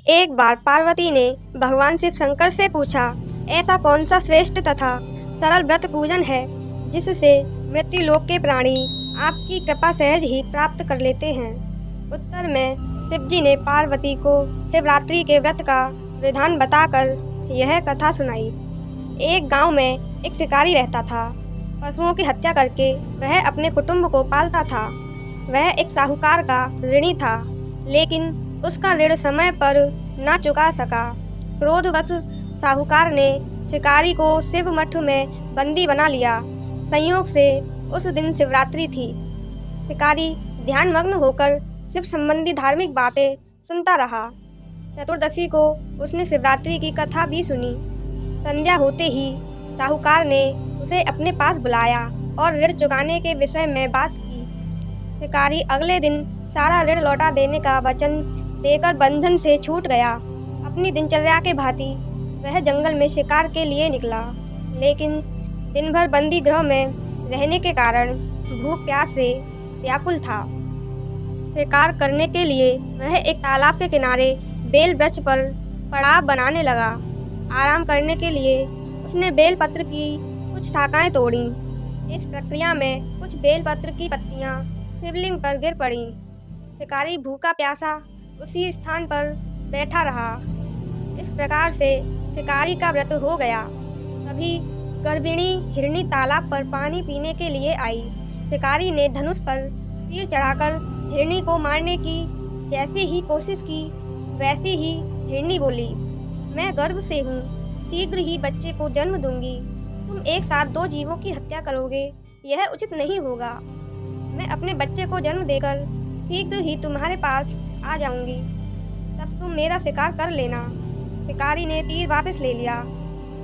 एक बार पार्वती ने भगवान शिव शंकर से पूछा, ऐसा कौन सा श्रेष्ठ तथा सरल व्रत पूजन है जिससे मृत्यु लोक के प्राणी आपकी कृपा सहज ही प्राप्त कर लेते हैं। उत्तर में शिवजी ने पार्वती को शिवरात्रि के व्रत का विधान बताकर यह कथा सुनाई। एक गांव में एक शिकारी रहता था। पशुओं की हत्या करके वह अपने कुटुंब को पालता था। वह एक साहूकार का ऋणी था, लेकिन उसका ऋण समय पर न चुका सका। क्रोधवश साहूकार ने शिकारी को शिव मठ में बंदी बना लिया। संयोग से उस दिन शिवरात्रि थी। शिकारी ध्यानमग्न होकर शिव संबंधी धार्मिक बातें सुनता रहा। चतुर्दशी को उसने शिवरात्रि की कथा भी सुनी। संध्या होते ही साहूकार ने उसे अपने पास बुलाया और ऋण चुकाने के विषय में बात की। शिकारी अगले दिन सारा ऋण लौटा देने का वचन देकर बंधन से छूट गया। अपनी दिनचर्या के भांति वह जंगल में शिकार के लिए निकला, लेकिन दिन भर बंदी गृह में रहने के कारण भूख प्यास से व्याकुल था। शिकार करने के लिए वह एक तालाब के किनारे बेल वृक्ष पर पड़ाव बनाने लगा। आराम करने के लिए उसने बेलपत्र की कुछ शाखाएं तोड़ी। इस प्रक्रिया में कुछ बेलपत्र की पत्तियां शिवलिंग पर गिर पड़ी। शिकारी भूखा प्यासा उसी स्थान पर बैठा रहा। इस प्रकार से शिकारी का व्रत हो गया। तभी गर्भिणी हिरनी तालाब पर पानी पीने के लिए आई। शिकारी ने धनुष पर तीर चढ़ाकर हिरनी को मारने की जैसी ही कोशिश की, वैसी ही हिरनी बोली, मैं गर्भ से हूँ, शीघ्र ही बच्चे को जन्म दूंगी। तुम एक साथ दो जीवों की हत्या करोगे, यह उचित नहीं होगा। मैं अपने बच्चे को जन्म देकर शीघ्र ही तुम्हारे पास आ जाऊंगी, तब तुम मेरा शिकार कर लेना। शिकारी ने तीर वापस ले लिया।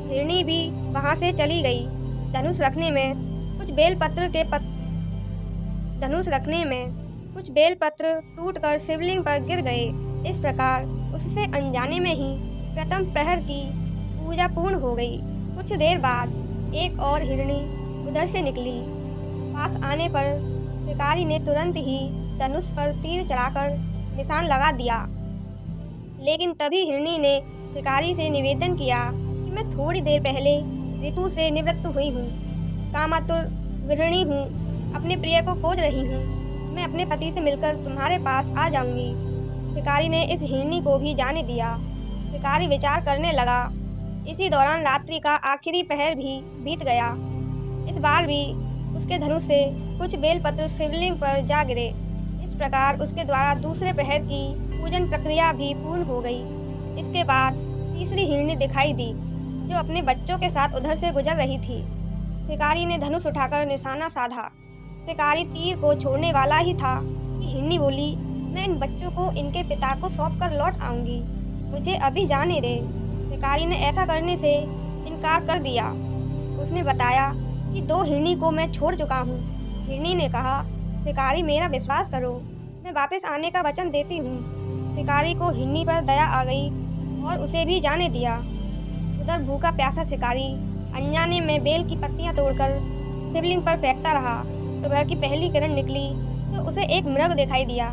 हिरनी भी वहां से चली गई। धनुष रखने में कुछ बेलपत्र टूटकर शिवलिंग पर गिर गए। इस प्रकार उससे अनजाने में ही प्रथम प्रहर की पूजा पूर्ण हो गई। कुछ देर बाद एक और हिरनी उधर से निकली। पास आने पर शिकारी ने तुरंत ही धनुष पर तीर चढ़ाकर निशान लगा दिया, लेकिन तभी हिरनी ने शिकारी से निवेदन किया कि मैं थोड़ी देर पहले ऋतु से निवृत्त हुई हूँ, कामातुर गृहिणी हूँ, अपने प्रिय को खोज रही हूँ। मैं अपने पति से मिलकर तुम्हारे पास आ जाऊंगी। शिकारी ने इस हिरनी को भी जाने दिया। शिकारी विचार करने लगा। इसी दौरान रात्रि का आखिरी पहर भी बीत गया। इस बार भी उसके धनुष से कुछ बेलपत्र शिवलिंग पर जा गिरे। इस प्रकार उसके द्वारा दूसरे प्रहर की पूजन प्रक्रिया भी पूर्ण हो गई। इसके बाद तीसरी हिरनी दिखाई दी, जो अपने बच्चों के साथ उधर से गुजर रही थी। शिकारी ने धनुष उठाकर निशाना साधा। शिकारी तीर को छोड़ने वाला ही था कि हिरनी बोली, मैं इन बच्चों को इनके पिता को सौंप कर लौट आऊंगी, मुझे अभी जाने दे। शिकारी ने ऐसा करने से इनकार कर दिया। उसने बताया कि दो हिरनी को मैं छोड़ चुका हूँ। हिरनी ने कहा, शिकारी मेरा विश्वास करो, मैं वापस आने का वचन देती हूँ। शिकारी को हिरनी पर दया आ गई और उसे भी जाने दिया। उधर भूखा प्यासा शिकारी अनजाने में बेल की पत्तियां तोड़कर शिवलिंग पर फेंकता रहा। सुबह की पहली किरण निकली तो उसे एक मृग दिखाई दिया।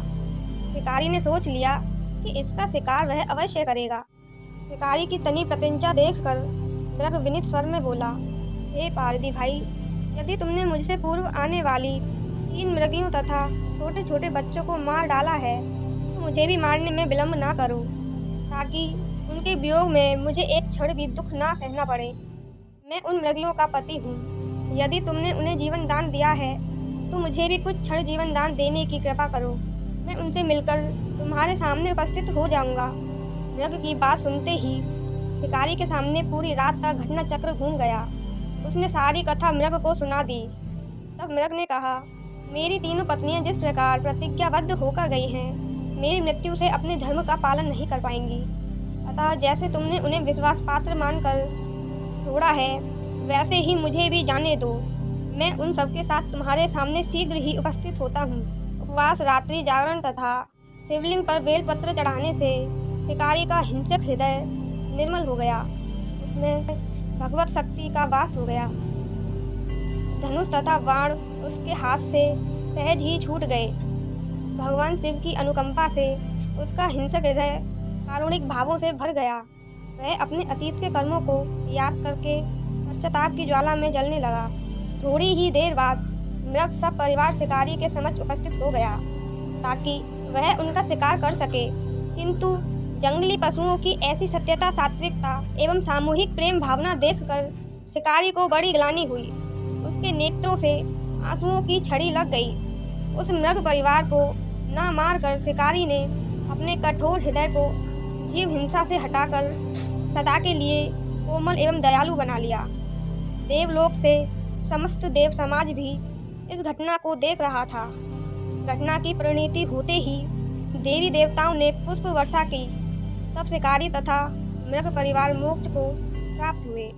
शिकारी ने सोच लिया कि इसका शिकार वह अवश्य करेगा। शिकारी की तनी प्रत्यंचा देखकर मृग विनीत स्वर में बोला, हे पारदी भाई, यदि तुमने मुझसे पूर्व आने वाली 3 मृगियों तथा छोटे छोटे बच्चों को मार डाला है, तो मुझे भी मारने में विलम्ब ना करो, ताकि उनके वियोग में मुझे एक क्षण भी दुख ना सहना पड़े। मैं उन मृगियों का पति हूँ। यदि तुमने उन्हें जीवन दान दिया है, तो मुझे भी कुछ क्षण जीवन दान देने की कृपा करो। मैं उनसे मिलकर तुम्हारे सामने उपस्थित हो जाऊंगा। मृग की बात सुनते ही शिकारी के सामने पूरी रात का घटना चक्र घूम गया। उसने सारी कथा मृग को सुना दी। तब मृग ने कहा, मेरी तीनों पत्नियां जिस प्रकार प्रतिज्ञाबद्ध होकर गई हैं, मेरी मृत्यु से अपने धर्म का पालन नहीं कर पाएंगी। अतः जैसे तुमने उन्हें विश्वास पात्र मानकर छोड़ा है, वैसे ही मुझे भी जाने दो। मैं उन सबके साथ तुम्हारे सामने शीघ्र ही उपस्थित होता हूँ। उपवास, रात्रि जागरण तथा शिवलिंग पर बेलपत्र चढ़ाने से शिकारी का हिंसक हृदय निर्मल हो गया। उसमें भगवत शक्ति का वास हो गया। धनुष तथा बाण उसके हाथ से सहज ही छूट गए। भगवान शिव की अनुकंपा से उसका हिंसक हृदय कारुणिक भावों से भर गया। वह अपने अतीत के कर्मों को याद करके पश्चाताप की ज्वाला में जलने लगा। थोड़ी ही देर बाद मृग सब परिवार शिकारी के समक्ष उपस्थित हो गया ताकि वह उनका शिकार कर सके, किंतु जंगली पशुओं की ऐसी सत्यता, सात्विकता एवं सामूहिक प्रेम भावना देखकर शिकारी को बड़ी ग्लानि हुई। उसके नेत्रों से आंसुओं की छड़ी लग गई। उस मृग परिवार को न मारकर शिकारी ने अपने कठोर हृदय को जीव हिंसा से हटाकर सदा के लिए कोमल एवं दयालु बना लिया। देवलोक से समस्त देव समाज भी इस घटना को देख रहा था। घटना की परिणति होते ही देवी देवताओं ने पुष्प वर्षा की। तब शिकारी तथा मृग परिवार मोक्ष को प्राप्त हुए।